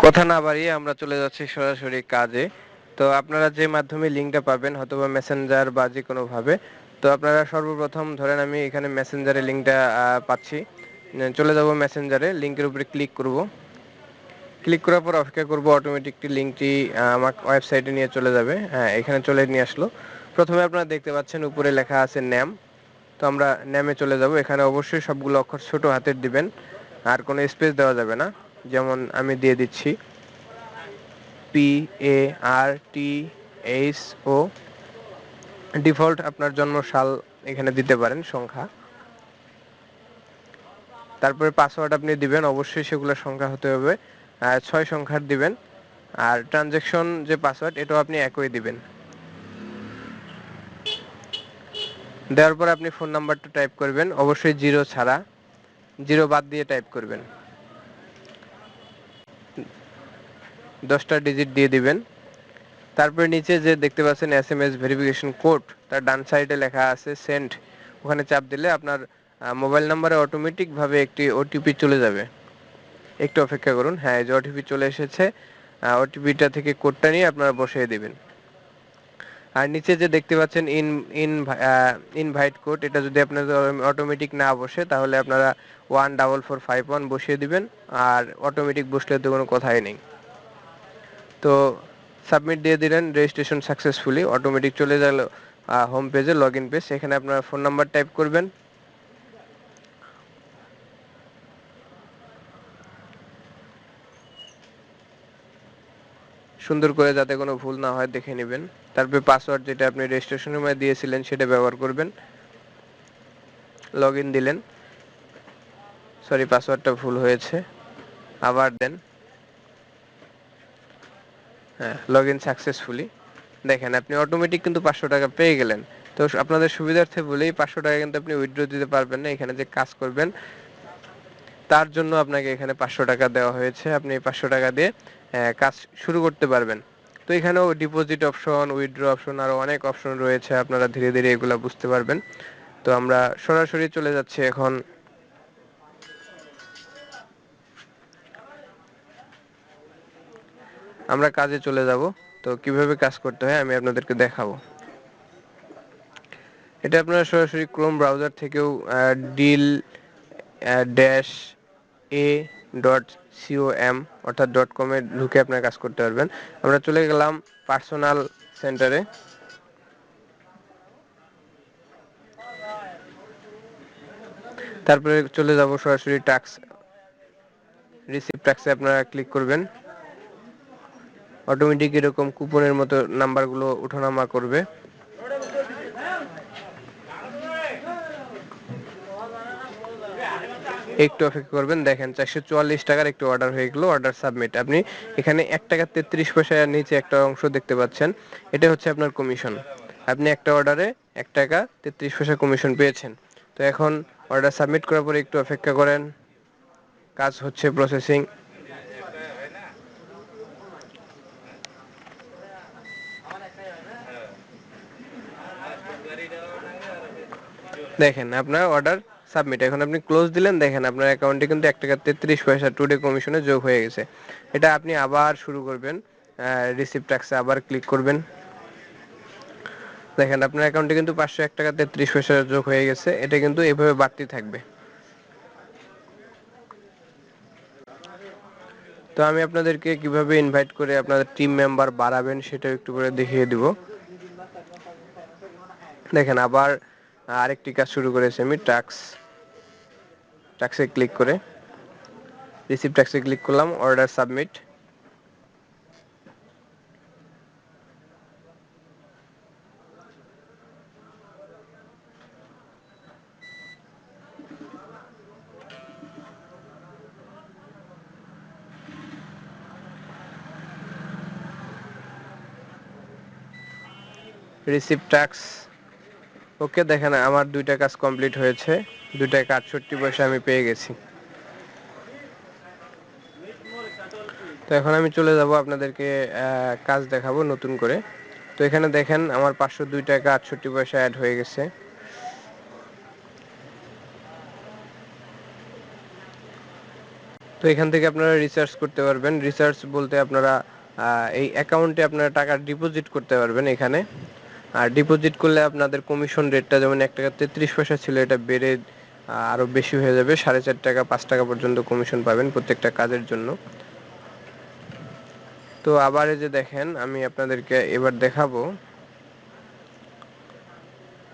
কথা না বাড়িয়ে আমরা চলে যাচ্ছি সরাসরি কাজে। তো আপনারা যে মাধ্যমে লিঙ্কটা পাবেন হয়তোবা মেসেঞ্জার বা যেকোনোভাবে, তো আপনারা সর্বপ্রথম ধরেন আমি এখানে মেসেঞ্জারে লিঙ্কটা পাচ্ছি। চলে যাব মেসেঞ্জারে, লিঙ্কের উপরে ক্লিক করব। ক্লিক করার পর অপেক্ষা করব, অটোমেটিকলি লিঙ্কটি আমার ওয়েবসাইটে নিয়ে চলে যাবে। হ্যাঁ, এখানে চলে নিয়ে আসলো। প্রথমে আপনারা দেখতে পাচ্ছেন উপরে লেখা আছে নেম। তো আমরা নেমে চলে যাব। এখানে অবশ্যই সবগুলো অক্ষর ছোট হাতের দিবেন, আর কোনো স্পেস দেওয়া যাবে না। যেমন আমি দিয়ে দিচ্ছি PARTHO। ডিফল্ট আপনার জন্ম সাল এখানে দিতে পারেন, সংখ্যা। তারপরে পাসওয়ার্ড আপনি দিবেন, অবশ্যই সেগুলো সংখ্যা হতে হবে, 6 সংখ্যার দিবেন। আর ট্রানজ্যাকশন যে পাসওয়ার্ড এটাও আপনি একই দিবেন। দেওয়ার পর আপনি ফোন নাম্বারটা টাইপ করবেন, অবশ্যই জিরো ছাড়া, জিরো বাদ দিয়ে টাইপ করবেন। 10টা ডিজিট দিয়ে দিবেন। তারপরে নিচে যে দেখতে পাচ্ছেন SMS ভেরিফিকেশন কোড, তার ডান সাইডে লেখা আছে সেন্ড। ওখানে চাপ দিলে আপনার মোবাইল নাম্বারে অটোমেটিকভাবে একটি ওটিপি চলে যাবে। একটু অপেক্ষা করুন। হ্যাঁ, এই যে ওটিপি চলে এসেছে। ওটিপিটা থেকে কোডটা নিয়ে আপনারা বসিয়ে দিবেন। আর নিচে যে দেখতে পাচ্ছেন ইনভাইট কোড, এটা যদি আপনাদের অটোমেটিক না বসে তাহলে আপনারা 14451 বসিয়ে দিবেন। আর অটোমেটিক বসলে তো কোনো কথাই নেই। তো সাবমিট দিয়ে দিলেন, রেজিস্ট্রেশন সাকসেসফুলি, অটোমেটিক চলে গেল হোম পেজে, লগ ইন পেজ। এখানে আপনার ফোন নাম্বার টাইপ করবেন। সুন্দর করে যাতে কোনো ভুল না হয় দেখে নেবেন। তারপরে পাসওয়ার্ড যেটা আপনি রেজিস্ট্রেশনের সময় দিয়েছিলেন সেটা ব্যবহার করবেন। লগ ইন দিলেন। সরি, পাসওয়ার্ডটা ভুল হয়েছে, আবার দেন। হ্যাঁ, লগ ইন সাকসেসফুলি। দেখেন আপনি অটোমেটিক কিন্তু 500 টাকা পেয়ে গেলেন। তো আপনাদের সুবিধার্থে বলেই 500 টাকা কিন্তু আপনি উইথড্র দিতে পারবেন না। এখানে যে কাজ করবেন তার জন্য আপনাকে এখানে 500 টাকা দেওয়া হয়েছে। আপনি 500 টাকা দিয়ে কাজ শুরু করতে পারবেন। তো এখানেও ডিপোজিট অপশন, উইথড্র অপশন, আরো অনেক অপশন রয়েছে, আপনারা ধীরে ধীরে এগুলা বুঝতে পারবেন। তো আমরা সরাসরি চলে যাচ্ছি এখন। আমরা কাজে চলে যাব। তো কিভাবে কাজ করতে হয় আমি আপনাদেরকে দেখাবো। এটা আপনারা সরাসরি ক্রোম ব্রাউজার থেকেও DIL-A.com অর্থাৎ .com এ ঢুকে আপনারা কাজ করতে পারবেন। আমরা চলে গেলাম পার্সোনাল সেন্টারে। তারপরে চলে যাব সরাসরি টাস্ক, রিসিভ টাস্কে আপনারা ক্লিক করবেন। অটোমেটিক এরকম কুপনের মতো নাম্বারগুলো ওঠানামা করবে। একটু অপেক্ষা করবেন। দেখেন 444 টাকার একটু অর্ডার হয়ে গেল, অর্ডার সাবমিট। আপনি এখানে 1 টাকা 33 পয়সার নিচে একটা অংশ দেখতে পাচ্ছেন, এটা হচ্ছে আপনার কমিশন। আপনি একটা অর্ডারে 1 টাকা 33 পয়সা কমিশন পেয়েছেন। তো এখন অর্ডার সাবমিট করার পরে একটু অপেক্ষা করেন, কাজ হচ্ছে, প্রসেসিং। দেখেন আপনার অর্ডার সাবমিট। এখন আপনি ক্লোজ দিলেন, দেখেন আপনার অ্যাকাউন্টে কিন্তু 1 টাকা 33 পয়সা টুডে কমিশনে যোগ হয়ে গেছে। এটা আপনি আবার শুরু করবেন, রিসিভ ট্যাক্সে আবার ক্লিক করবেন। দেখেন আপনার অ্যাকাউন্টে কিন্তু 501 টাকা 33 পয়সা যোগ হয়ে গেছে। এটা কিন্তু এভাবে বাড়তে থাকবে। তো আমি আপনাদেরকে কিভাবে ইনভাইট করে আপনাদের টিম মেম্বার বাড়াবেন সেটা একটু করে দেখিয়ে দিব। দেখেন আবার আরেকটি কাজ শুরু করেছি আমি, ট্যাক্সে ক্লিক করে রিসিভ ট্যাক্সে ক্লিক করলাম, অর্ডার সাবমিট। রিসিভ ট্যাক্স ওকে। দেখেন আমার 2টা কাজ কমপ্লিট হয়েছে, 2 টাকা 68 পয়সা আমি পেয়ে গেছি। তো এখন আমি চলে যাব, আপনাদেরকে কাজ দেখাবো নতুন করে। তো এখানে দেখেন আমার 502 টাকা 68 পয়সা অ্যাড হয়ে গেছে। তো এখান থেকে আপনারা রিসার্চ করতে পারবেন। রিসার্চ বলতে আপনারা এই অ্যাকাউন্টে আপনারা টাকা ডিপোজিট করতে পারবেন এখানে। আর ডিপোজিট করলে আপনাদের কমিশন রেটটা যেমন 1 টাকা 33 পয়সা ছিল, এটা বেড়ে আরও বেশি হয়ে যাবে, 4.5 টাকা 5 টাকা পর্যন্ত কমিশন পাবেন প্রত্যেকটা কাজের জন্য। তো আবার এই যে দেখেন, আমি আপনাদেরকে এবার দেখাবো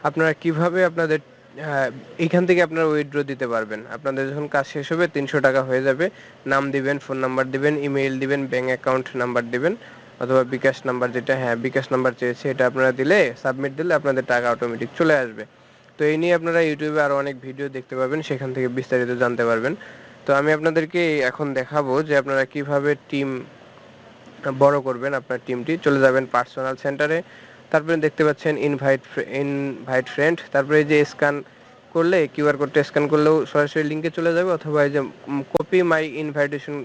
আপনারা কিভাবে আপনাদের এখান থেকে আপনারা উইথড্র দিতে পারবেন। আপনাদের যখন কাজ শেষ হবে 300 টাকা হয়ে যাবে, নাম দিবেন, ফোন নাম্বার দিবেন, ইমেইল দিবেন, ব্যাঙ্ক অ্যাকাউন্ট নাম্বার দিবেন, অথবা বিকাশ নাম্বার, যেটা বিকাশ নাম্বার চেয়েছে, এটা আপনারা দিলে, সাবমিট দিলে আপনাদের টাকা অটোমেটিক চলে আসবে। তো এই নিয়ে আপনারা ইউটিউবে আরও অনেক ভিডিও দেখতে পাবেন, সেখান থেকে বিস্তারিত জানতে পারবেন। তো আমি আপনাদেরকে এখন দেখাবো যে আপনারা কিভাবে টিম বড় করবেন। আপনার টিমটি চলে যাবেন পার্সোনাল সেন্টারে, তারপরে দেখতে পাচ্ছেন ইনভাইট ফ্রেন্ড, তারপরে এই যে স্ক্যান করলে, কিউআর কোডটা স্ক্যান করলেও সরাসরি লিঙ্কে চলে যাবে, অথবা এই যে কপি মাই ইনভাইটেশন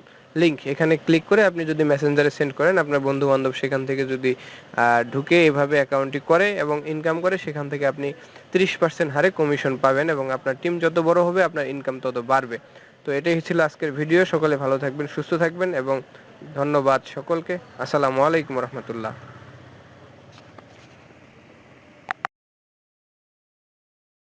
লিঙ্ক, এখানে ক্লিক করে আপনি যদি মেসেঞ্জারে সেন্ড করেন, আপনার বন্ধু বান্ধব সেখান থেকে যদি ঢুকে এভাবে অ্যাকাউন্টটি করে এবং ইনকাম করে, সেখান থেকে আপনি 30% হারে কমিশন পাবেন, এবং আপনার টিম যত বড় হবে আপনার ইনকাম তত বাড়বে। তো এটাই ছিল আজকের ভিডিও। সকলে ভালো থাকবেন, সুস্থ থাকবেন, এবং ধন্যবাদ সকলকে। আসসালামু আলাইকুম রহমতুল্লাহ।